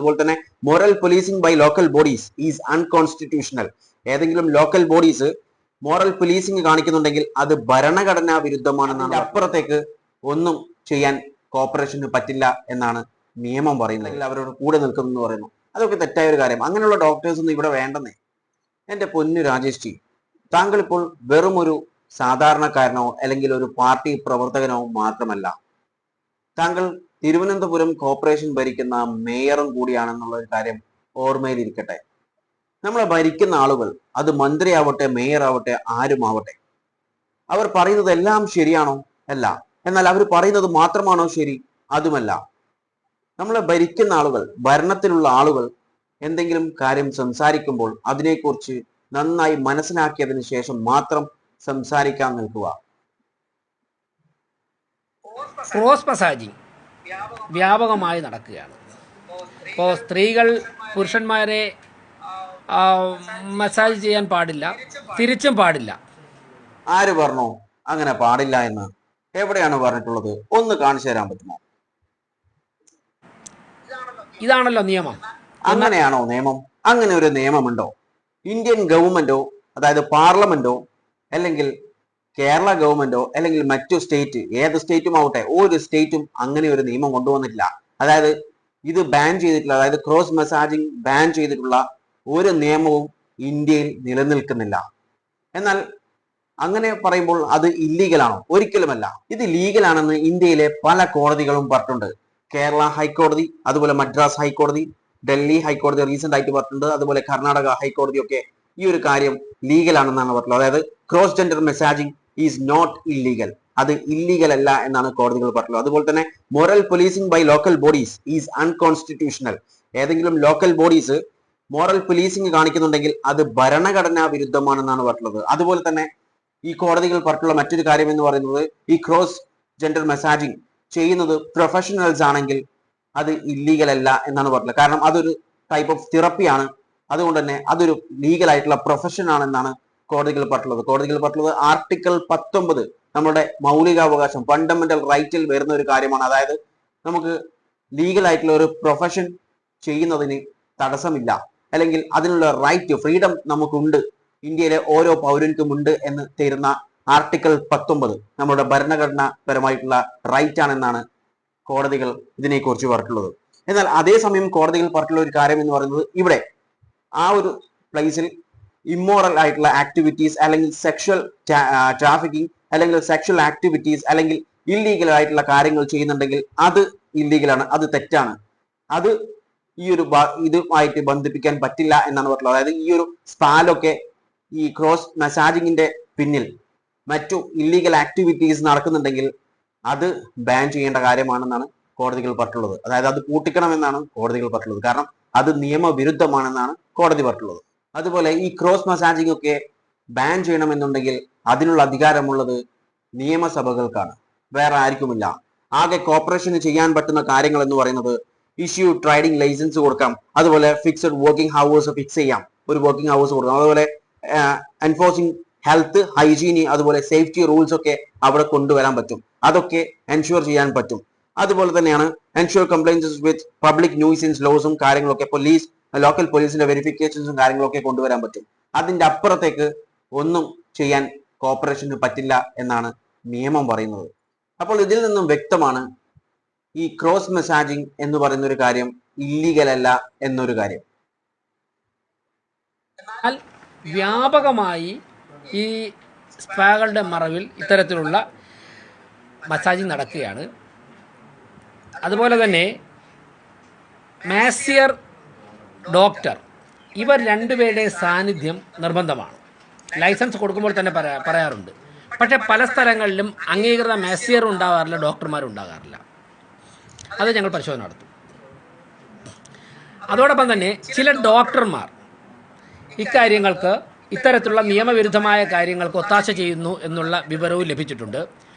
അതുപോലെ തന്നെ moral policing by local bodies is unconstitutional. ഏതെങ്കിലും ലോക്കൽ ബോഡീസ് മോറൽ പോലീസിംഗ് കാണിക്കുന്നുണ്ടെങ്കിൽ അത് ഭരണഘടനാ വിരുദ്ധമാണെന്നാണ്. അപ്പുറത്തേക്ക് ഒന്നും ചെയ്യാൻ കോർപ്പറേഷന് പറ്റില്ല എന്നാണ് നിയമം പറയുന്നത്. അവരോട് കൂടെ നിൽക്കുന്നു എന്ന് പറയുന്നു. അതൊക്കെ തെറ്റായ ഒരു കാര്യം. അങ്ങനെയുള്ള ഡോക്ടേഴ്സ് ഒന്നും ഇവിടെ വേണ്ടെന്നേ. എന്റെ പൊന്നു രാജേഷ് ജി, താങ്കൾ ഇപ്പോൾ വെറും ഒരു സാധാരണക്കാരനോ അല്ലെങ്കിൽ ഒരു പാർട്ടി പ്രവർത്തകനോ മാത്രമല്ല. താങ്കൾ തിരുവനന്തപുരം കോർപ്പറേഷൻ ഭരിക്കുന്ന മേയറും കൂടിയാണെന്നുള്ള ഒരു കാര്യം ഓർമ്മയിലിരിക്കട്ടെ. നമ്മളെ ഭരിക്കുന്ന ആളുകൾ, അത് മന്ത്രിയാവട്ടെ, മേയർ ആവട്ടെ, ആരുമാവട്ടെ, അവർ പറയുന്നത് എല്ലാം ശരിയാണോ? അല്ല. എന്നാൽ അവർ പറയുന്നത് മാത്രമാണോ ശരി? അതുമല്ല. നമ്മളെ ഭരിക്കുന്ന ആളുകൾ, ഭരണത്തിലുള്ള ആളുകൾ എന്തെങ്കിലും കാര്യം സംസാരിക്കുമ്പോൾ അതിനെക്കുറിച്ച് നന്നായി മനസ്സിലാക്കിയതിന് ശേഷം മാത്രം സംസാരിക്കാൻ നിൽക്കുക. ക്രോസ് മസാജിങ് വ്യാപകമായി നടക്കുകയാണ്. ഇപ്പോൾ സ്ത്രീകൾ പുരുഷന്മാരെ മസാജ് ചെയ്യാൻ പാടില്ല, തിരിച്ചും പാടില്ല. ആര് പറഞ്ഞു അങ്ങനെ പാടില്ല എന്ന്? എവിടെയാണ് പറഞ്ഞിട്ടുള്ളത്? ഒന്ന് കാണിച്ചു തരാൻ പറ്റുമോ? ഇതാണല്ലോ നിയമം. അങ്ങനെയാണോ നിയമം? അങ്ങനെ ഒരു നിയമമുണ്ടോ? ഇന്ത്യൻ ഗവൺമെന്റോ, അതായത് പാർലമെന്റോ, അല്ലെങ്കിൽ കേരള ഗവൺമെന്റോ, അല്ലെങ്കിൽ മറ്റു സ്റ്റേറ്റ്, ഏത് സ്റ്റേറ്റും ആവട്ടെ, ഒരു സ്റ്റേറ്റും അങ്ങനെ ഒരു നിയമം കൊണ്ടുവന്നിട്ടില്ല. അതായത് ഇത് ബാൻ ചെയ്തിട്ടില്ല, അതായത് ക്രോസ് മസാജിങ് ബാൻ ചെയ്തിട്ടുള്ള ഒരു നിയമവും ഇന്ത്യയിൽ നിലനിൽക്കുന്നില്ല. എന്നാൽ അങ്ങനെ പറയുമ്പോൾ അത് ഇല്ലീഗലാണോ? ഒരിക്കലുമല്ല. ഇത് ലീഗലാണെന്ന് ഇന്ത്യയിലെ പല കോടതികളും പറഞ്ഞിട്ടുണ്ട്. കേരള ഹൈക്കോടതി, അതുപോലെ മദ്രാസ് ഹൈക്കോടതി, ഡൽഹി ഹൈക്കോടതി റീസെന്റ് ആയിട്ട് പറഞ്ഞിട്ടുണ്ട്. അതുപോലെ കർണാടക ഹൈക്കോടതിയൊക്കെ ഈ ഒരു കാര്യം ലീഗലാണെന്നാണ് പറഞ്ഞിട്ടുള്ളത്. അതായത് cross gender messaging is not illegal, അത് ഇല്ലീഗൽ അല്ല എന്നാണ് കോടതികൾ പറഞ്ഞിട്ടുള്ളത്. അതുപോലെ തന്നെ moral policing by local bodies is unconstitutional. ഏതെങ്കിലും ലോക്കൽ ബോഡീസ് മോറൽ പോലീസിംഗ് കാണിക്കുന്നുണ്ടെങ്കിൽ അത് ഭരണഘടനാ വിരുദ്ധമാണെന്നാണ് പറഞ്ഞിട്ടുള്ളത്. അതുപോലെ തന്നെ ഈ കോടതികൾ പറഞ്ഞിട്ടുള്ള മറ്റൊരു കാര്യം എന്ന് പറയുന്നത്, ഈ ക്രോസ് ജെൻഡർ മെസാജിങ് ചെയ്യുന്നത് പ്രൊഫഷണൽസ് ആണെങ്കിൽ അത് ഇല്ലീഗൽ അല്ല എന്നാണ് പറഞ്ഞത്. കാരണം അതൊരു ടൈപ്പ് ഓഫ് തെറപ്പിയാണ്. അതുകൊണ്ട് തന്നെ അതൊരു ലീഗൽ ആയിട്ടുള്ള പ്രൊഫഷൻ ആണെന്നാണ് കോടതികൾ പറഞ്ഞിട്ടുള്ളത്. കോടതികൾ പറഞ്ഞിട്ടുള്ളത് ആർട്ടിക്കിൾ 19 നമ്മുടെ മൗലികാവകാശം, ഫണ്ടമെന്റൽ റൈറ്റിൽ വരുന്ന ഒരു കാര്യമാണ്. അതായത് നമുക്ക് ലീഗൽ ആയിട്ടുള്ള ഒരു പ്രൊഫഷൻ ചെയ്യുന്നതിന് തടസ്സമില്ല, അല്ലെങ്കിൽ അതിനുള്ള റൈറ്റ്, ഫ്രീഡം നമുക്കുണ്ട്, ഇന്ത്യയിലെ ഓരോ പൗരൻക്കും ഉണ്ട് എന്ന് തരുന്ന ആർട്ടിക്കിൾ 19 നമ്മുടെ ഭരണഘടനാപരമായിട്ടുള്ള റൈറ്റ് ആണെന്നാണ് കോടതികൾ ഇതിനെക്കുറിച്ച് പറഞ്ഞിട്ടുള്ളത്. എന്നാൽ അതേസമയം കോടതികൾ പറഞ്ഞിട്ടുള്ള ഒരു കാര്യം എന്ന് പറയുന്നത്, ഇവിടെ ആ ഒരു പ്ലേസിൽ ഇമ്മോറൽ ആയിട്ടുള്ള ആക്ടിവിറ്റീസ്, അല്ലെങ്കിൽ സെക്ഷൽ ട്രാഫിക്കിംഗ്, അല്ലെങ്കിൽ സെക്ഷൽ ആക്ടിവിറ്റീസ്, അല്ലെങ്കിൽ ഇല്ലീഗൽ ആയിട്ടുള്ള കാര്യങ്ങൾ ചെയ്യുന്നുണ്ടെങ്കിൽ അത് ഇല്ലീഗലാണ്, അത് തെറ്റാണ്, അത് ഈ ഒരു ഇതുമായിട്ട് ബന്ധിപ്പിക്കാൻ പറ്റില്ല എന്നാണ് പറഞ്ഞിട്ടുള്ളത്. അതായത് ഈ ഒരു സ്പാലൊക്കെ, ഈ ക്രോസ് മസാജിങ്ങിന്റെ പിന്നിൽ മറ്റു ഇല്ലീഗൽ ആക്ടിവിറ്റീസ് നടക്കുന്നുണ്ടെങ്കിൽ അത് ബാൻ ചെയ്യേണ്ട കാര്യമാണെന്നാണ് കോടതികൾ പറഞ്ഞിട്ടുള്ളത്. അതായത് അത് കൂട്ടിക്കണമെന്നാണ് കോടതികൾ പറഞ്ഞിട്ടുള്ളത്. കാരണം അത് നിയമവിരുദ്ധമാണെന്നാണ് കോടതി പറഞ്ഞിട്ടുള്ളത്. അതുപോലെ ഈ ക്രോസ് മസാജിങ് ഒക്കെ ബാൻ ചെയ്യണമെന്നുണ്ടെങ്കിൽ അതിനുള്ള അധികാരമുള്ളത് നിയമസഭകൾക്കാണ്, വേറെ ആർക്കുമില്ല. ആകെ കോർപ്പറേഷന് ചെയ്യാൻ പറ്റുന്ന കാര്യങ്ങൾ എന്ന് പറയുന്നത് ഇഷ്യൂ ട്രേഡിംഗ് ലൈസൻസ് കൊടുക്കാം, അതുപോലെ ഫിക്സഡ് വർക്കിംഗ് ഹവേഴ്സ് ഫിക്സ് ചെയ്യാം, ഒരു വർക്കിംഗ് ഹവേഴ്സ് കൊടുക്കാം, അതുപോലെ എൻഫോഴ്സിങ് ഹെൽത്ത്, ഹൈജീനി, അതുപോലെ സേഫ്റ്റി റൂൾസ് ഒക്കെ അവിടെ കൊണ്ടുവരാൻ പറ്റും. അതൊക്കെ എൻഷുർ ചെയ്യാൻ പറ്റും. അതുപോലെ തന്നെയാണ് ensure compliances with public nuisance ലോസും കാര്യങ്ങളൊക്കെ, പോലീസ്, ലോക്കൽ പോലീസിന്റെ വെരിഫിക്കേഷൻസും കാര്യങ്ങളൊക്കെ കൊണ്ടുവരാൻ പറ്റും. അതിന്റെ അപ്പുറത്തേക്ക് ഒന്നും ചെയ്യാൻ കോർപ്പറേഷന് പറ്റില്ല എന്നാണ് നിയമം പറയുന്നത്. അപ്പോൾ ഇതിൽ നിന്നും വ്യക്തമാണ് ഈ ക്രോസ് മസാജിങ് എന്ന് പറയുന്ന ഒരു കാര്യം ഇല്ലീഗൽ അല്ല എന്നൊരു കാര്യം. എന്നാൽ വ്യാപകമായി ഈ സ്പാകളുടെ മറവിൽ ഇത്തരത്തിലുള്ള മസാജിങ് നടക്കുകയാണ്. അതുപോലെ തന്നെ മാസിയർ, ഡോക്ടർ, ഇവർ രണ്ടുപേരുടെ സാന്നിധ്യം നിർബന്ധമാണ്. ലൈസൻസ് കൊടുക്കുമ്പോൾ തന്നെ പറയാറുണ്ട്. പക്ഷേ പല സ്ഥലങ്ങളിലും അംഗീകൃത മാസിയർ ഉണ്ടാകാറില്ല, ഡോക്ടർമാരുണ്ടാകാറില്ല. അത് ഞങ്ങൾ പരിശോധന നടത്തും. അതോടൊപ്പം തന്നെ ചില ഡോക്ടർമാർ ഇക്കാര്യങ്ങൾക്ക്, ഇത്തരത്തിലുള്ള നിയമവിരുദ്ധമായ കാര്യങ്ങൾക്ക് ഒത്താശ ചെയ്യുന്നു എന്നുള്ള വിവരവും ലഭിച്ചിട്ടുണ്ട്.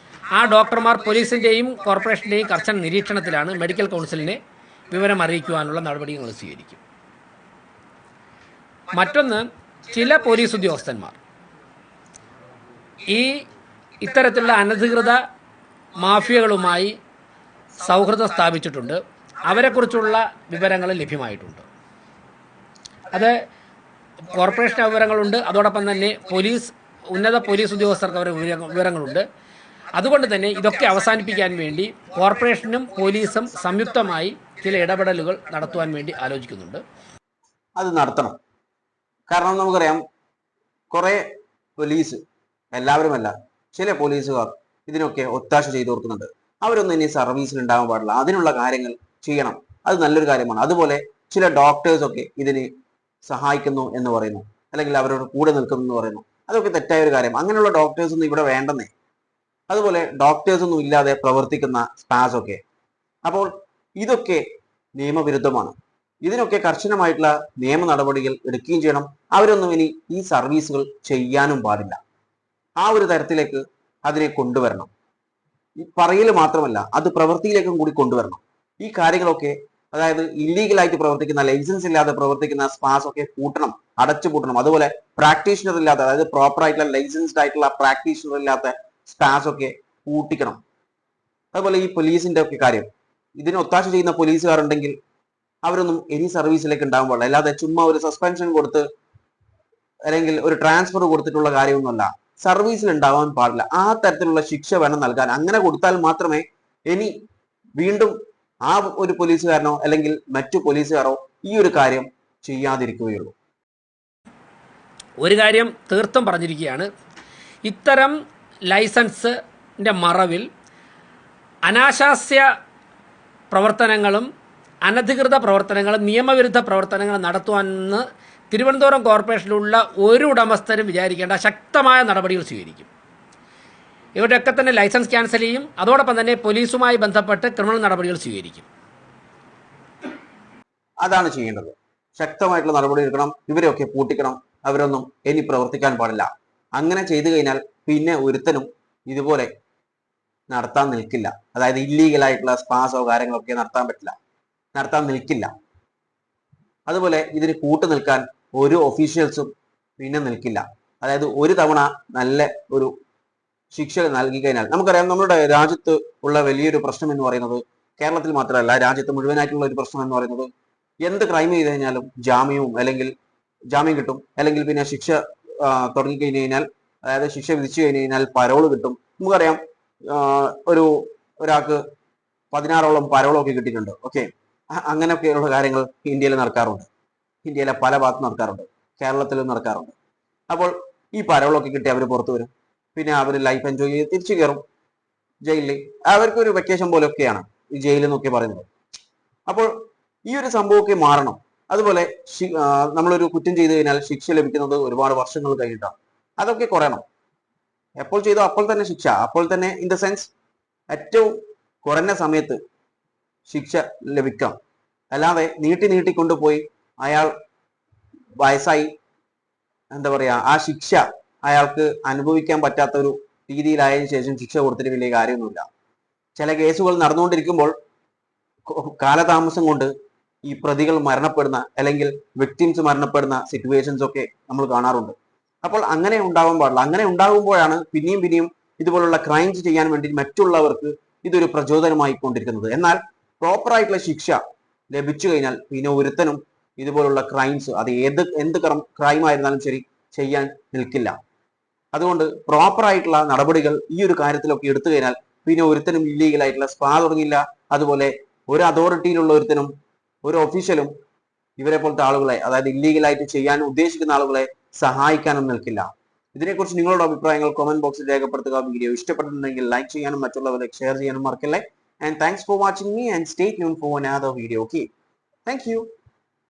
ആ ഡോക്ടർമാർ പോലീസിൻ്റെയും കോർപ്പറേഷൻ്റെയും കർശന നിരീക്ഷണത്തിലാണ്. മെഡിക്കൽ കൗൺസിലിനെ വിവരം അറിയിക്കുവാനുള്ള നടപടികൾ സ്വീകരിക്കും. മറ്റൊന്ന്, ചില പോലീസ് ഉദ്യോഗസ്ഥന്മാർ ഇത്തരത്തിലുള്ള അനധികൃത മാഫിയകളുമായി സൗഹൃദം സ്ഥാപിച്ചിട്ടുണ്ട്. അവരെക്കുറിച്ചുള്ള വിവരങ്ങൾ ലഭ്യമായിട്ടുണ്ട്. അത് കോർപ്പറേഷൻ വിവരങ്ങളുണ്ട്, അതോടൊപ്പം തന്നെ ഉന്നത പോലീസ് ഉദ്യോഗസ്ഥർക്ക് അവരുടെ വിവരങ്ങളുണ്ട്. അതുകൊണ്ട് തന്നെ ഇതൊക്കെ അവസാനിപ്പിക്കാൻ വേണ്ടി കോർപ്പറേഷനും പോലീസും സംയുക്തമായി ചില ഇടപെടലുകൾ നടത്തുവാൻ വേണ്ടി ആലോചിക്കുന്നുണ്ട്. അത് നടത്തണം. കാരണം നമുക്കറിയാം, കുറെ പോലീസ്, എല്ലാവരുമല്ല, ചില പോലീസുകാർ ഇതിനൊക്കെ ഒത്താശ ചെയ്തു കൊടുക്കുന്നുണ്ട്. അവരൊന്നും ഇനി സർവീസിൽ ഉണ്ടാകാൻ പാടില്ല. അതിനുള്ള കാര്യങ്ങൾ ചെയ്യണം. അത് നല്ലൊരു കാര്യമാണ്. അതുപോലെ ചില ഡോക്ടേഴ്സ് ഒക്കെ ഇതിന് സഹായിക്കുന്നു എന്ന് പറയുന്നു, അല്ലെങ്കിൽ അവരോട് കൂടെ നിൽക്കുന്നു എന്ന് പറയുന്നു. അതൊക്കെ തെറ്റായ ഒരു കാര്യം. അങ്ങനെയുള്ള ഡോക്ടേഴ്സ് ഒന്നും ഇവിടെ വേണ്ടെന്നേ. അതുപോലെ ഡോക്ടേഴ്സ് ഒന്നും ഇല്ലാതെ പ്രവർത്തിക്കുന്ന സ്പാസ് ഒക്കെ. അപ്പോൾ ഇതൊക്കെ നിയമവിരുദ്ധമാണ്. ഇതിനൊക്കെ കർശനമായിട്ടുള്ള നിയമ നടപടികൾ എടുക്കുകയും ചെയ്യണം. അവരൊന്നും ഇനി ഈ സർവീസുകൾ ചെയ്യാനും പാടില്ല. ആ ഒരു തരത്തിലേക്ക് അതിനെ കൊണ്ടുവരണം. ഈ പറയൽ മാത്രമല്ല, അത് പ്രവൃത്തിയിലേക്കും കൂടി കൊണ്ടുവരണം. ഈ കാര്യങ്ങളൊക്കെ, അതായത് ഇല്ലീഗലായിട്ട് പ്രവർത്തിക്കുന്ന, ലൈസൻസ് ഇല്ലാതെ പ്രവർത്തിക്കുന്ന സ്പാസ് ഒക്കെ പൂട്ടണം, അടച്ചുപൂട്ടണം. അതുപോലെ പ്രാക്ടീഷണർ ഇല്ലാത്ത, അതായത് പ്രോപ്പർ ആയിട്ടുള്ള ലൈസൻസ്ഡ് ആയിട്ടുള്ള പ്രാക്ടീഷണർ ഇല്ലാത്ത സ്പാസ് ഒക്കെ പൂട്ടിക്കണം. അതുപോലെ ഈ പോലീസിന്റെ ഒക്കെ കാര്യം, ഇതിന് ഒത്താശ ചെയ്യുന്ന പോലീസുകാരുണ്ടെങ്കിൽ അവരൊന്നും ഇനി സർവീസിലേക്ക് ഉണ്ടാകാൻ പാടില്ല. അല്ലാതെ ചുമ്മാ ഒരു സസ്പെൻഷൻ കൊടുത്ത് അല്ലെങ്കിൽ ഒരു ട്രാൻസ്ഫർ കൊടുത്തിട്ടുള്ള കാര്യമൊന്നുമല്ല. സർവീസിൽ ഉണ്ടാവാൻ പാടില്ല. ആ തരത്തിലുള്ള ശിക്ഷ വേണം നൽകാൻ. അങ്ങനെ കൊടുത്താൽ മാത്രമേ ഇനി വീണ്ടും ആ ഒരു പോലീസുകാരനോ അല്ലെങ്കിൽ മറ്റു പോലീസുകാരോ ഈ ഒരു കാര്യം ചെയ്യാതിരിക്കുകയുള്ളൂ. ഒരു കാര്യം തീർത്തും പറഞ്ഞിരിക്കുകയാണ്, ഇത്തരം ലൈസൻസിൻ്റെ മറവിൽ അനാശാസ്യ പ്രവർത്തനങ്ങളും അനധികൃത പ്രവർത്തനങ്ങളും നിയമവിരുദ്ധ പ്രവർത്തനങ്ങളും നടത്തുവാനെന്ന് തിരുവനന്തപുരം കോർപ്പറേഷനിലുള്ള ഒരു ഉടമസ്ഥരും വിചാരിക്കേണ്ട, ശക്തമായ നടപടികൾ സ്വീകരിക്കും. ഇവരുടെയൊക്കെ തന്നെ ലൈസൻസ് ക്യാൻസൽ ചെയ്യും. അതോടൊപ്പം തന്നെ പോലീസുമായി ബന്ധപ്പെട്ട് ക്രിമിനൽ നടപടികൾ സ്വീകരിക്കും. അതാണ് ചെയ്യേണ്ടത്. ശക്തമായിട്ടുള്ള നടപടി എടുക്കണം. ഇവരെയൊക്കെ പൂട്ടിക്കണം. അവരൊന്നും ഇനി പ്രവർത്തിക്കാൻ പാടില്ല. അങ്ങനെ ചെയ്തു കഴിഞ്ഞാൽ പിന്നെ ഒരുത്തനും ഇതുപോലെ നടത്താൻ നിൽക്കില്ല. അതായത് ഇല്ലീഗലായിട്ടുള്ള സ്പാസോ കാര്യങ്ങളൊക്കെ നടത്താൻ നിൽക്കില്ല. അതുപോലെ ഇതിന് കൂട്ടു നിൽക്കാൻ ഒരു ഒഫീഷ്യൽസും പിന്നെ നിൽക്കില്ല. അതായത് ഒരു തവണ നല്ല ഒരു ശിക്ഷ നൽകി കഴിഞ്ഞാൽ, നമുക്കറിയാം നമ്മുടെ രാജ്യത്ത് ഉള്ള വലിയൊരു പ്രശ്നം എന്ന് പറയുന്നത്, കേരളത്തിൽ മാത്രമല്ല രാജ്യത്ത് മുഴുവനായിട്ടുള്ള ഒരു പ്രശ്നം എന്ന് പറയുന്നത്, എന്ത് ക്രൈം ചെയ്ത് കഴിഞ്ഞാലും ജാമ്യം കിട്ടും. അല്ലെങ്കിൽ പിന്നെ ശിക്ഷ തുടങ്ങി കഴിഞ്ഞു കഴിഞ്ഞാൽ, അതായത് ശിക്ഷ വിധിച്ചു കഴിഞ്ഞു കഴിഞ്ഞാൽ പരോള് കിട്ടും. നമുക്കറിയാം, ഒരാൾക്ക് 16ഓളം പരോളൊക്കെ കിട്ടിയിട്ടുണ്ട്. ഓക്കെ, അങ്ങനെയൊക്കെയുള്ള കാര്യങ്ങൾ ഇന്ത്യയിൽ നടക്കാറുണ്ട്. ഇന്ത്യയിലെ പല ഭാഗത്തും നടക്കാറുണ്ട്, കേരളത്തിലും നടക്കാറുണ്ട്. അപ്പോൾ ഈ പരോളൊക്കെ കിട്ടി അവർ പുറത്തു വരും. പിന്നെ അവർ ലൈഫ് എൻജോയ് ചെയ്ത് തിരിച്ചു കയറും ജയിലിൽ. അവർക്കൊരു വെക്കേഷൻ പോലെയൊക്കെയാണ് ഈ ജയിലിൽ എന്നൊക്കെ പറയുന്നത്. അപ്പോൾ ഈ ഒരു സംഭവമൊക്കെ മാറണം. അതുപോലെ നമ്മളൊരു കുറ്റം ചെയ്തു കഴിഞ്ഞാൽ ശിക്ഷ ലഭിക്കുന്നത് ഒരുപാട് വർഷങ്ങൾ കഴിഞ്ഞിട്ടാണ്. അതൊക്കെ കുറയണം. എപ്പോൾ ചെയ്തോ അപ്പോൾ തന്നെ ശിക്ഷ, അപ്പോൾ തന്നെ ഇൻ ദ സെൻസ് ഏറ്റവും കുറഞ്ഞ സമയത്ത് ശിക്ഷ ലഭിക്കണം. അല്ലാതെ നീട്ടിക്കൊണ്ടുപോയി അയാൾ വയസ്സായി, എന്താ പറയാ, ആ ശിക്ഷ അയാൾക്ക് അനുഭവിക്കാൻ പറ്റാത്ത ഒരു രീതിയിലായതിനു ശേഷം ശിക്ഷ കൊടുത്തിട്ട് വലിയ കാര്യമൊന്നുമില്ല. ചില കേസുകൾ നടന്നുകൊണ്ടിരിക്കുമ്പോൾ കാലതാമസം കൊണ്ട് ഈ പ്രതികൾ മരണപ്പെടുന്ന, അല്ലെങ്കിൽ വിക്ടിംസ് മരണപ്പെടുന്ന സിറ്റുവേഷൻസ് ഒക്കെ നമ്മൾ കാണാറുണ്ട്. അപ്പോൾ അങ്ങനെ ഉണ്ടാവാൻ പാടില്ല. അങ്ങനെ ഉണ്ടാകുമ്പോഴാണ് പിന്നെയും ഇതുപോലുള്ള ക്രൈംസ് ചെയ്യാൻ വേണ്ടി മറ്റുള്ളവർക്ക് ഇതൊരു പ്രചോദനമായി കൊണ്ടിരിക്കുന്നത്. എന്നാൽ പ്രോപ്പർ ആയിട്ടുള്ള ശിക്ഷ ലഭിച്ചു കഴിഞ്ഞാൽ പിന്നെ ഒരുത്തനും ഇതുപോലുള്ള ക്രൈംസ്, അത് എന്ത് ക്രൈം ആയിരുന്നാലും ശരി, ചെയ്യാൻ നിൽക്കില്ല. അതുകൊണ്ട് പ്രോപ്പർ ആയിട്ടുള്ള നടപടികൾ ഈ ഒരു കാര്യത്തിലൊക്കെ എടുത്തു കഴിഞ്ഞാൽ പിന്നെ ഒരുത്തനും ഇല്ലീഗലായിട്ടുള്ള സ്പാ തുടങ്ങില്ല. അതുപോലെ ഒരു അതോറിറ്റിയിലുള്ള ഒരുത്തനും ഒരു ഒഫീഷ്യലും ഇവരെ പോലത്തെ ആളുകളെ, അതായത് ഇല്ലീഗലായിട്ട് ചെയ്യാൻ ഉദ്ദേശിക്കുന്ന ആളുകളെ സഹായിക്കാനും നിൽക്കില്ല. ഇതിനെക്കുറിച്ച് നിങ്ങളുടെ അഭിപ്രായങ്ങൾ കമന്റ് ബോക്സിൽ രേഖപ്പെടുത്തുക. വീഡിയോ ഇഷ്ടപ്പെട്ടിട്ടുണ്ടെങ്കിൽ ലൈക്ക് ചെയ്യാനും മറ്റുള്ളവരിലേക്ക് ഷെയർ ചെയ്യാനും മറക്കല്ലേ. And thanks for watching me, and stay tuned for another video. Okay, thank you.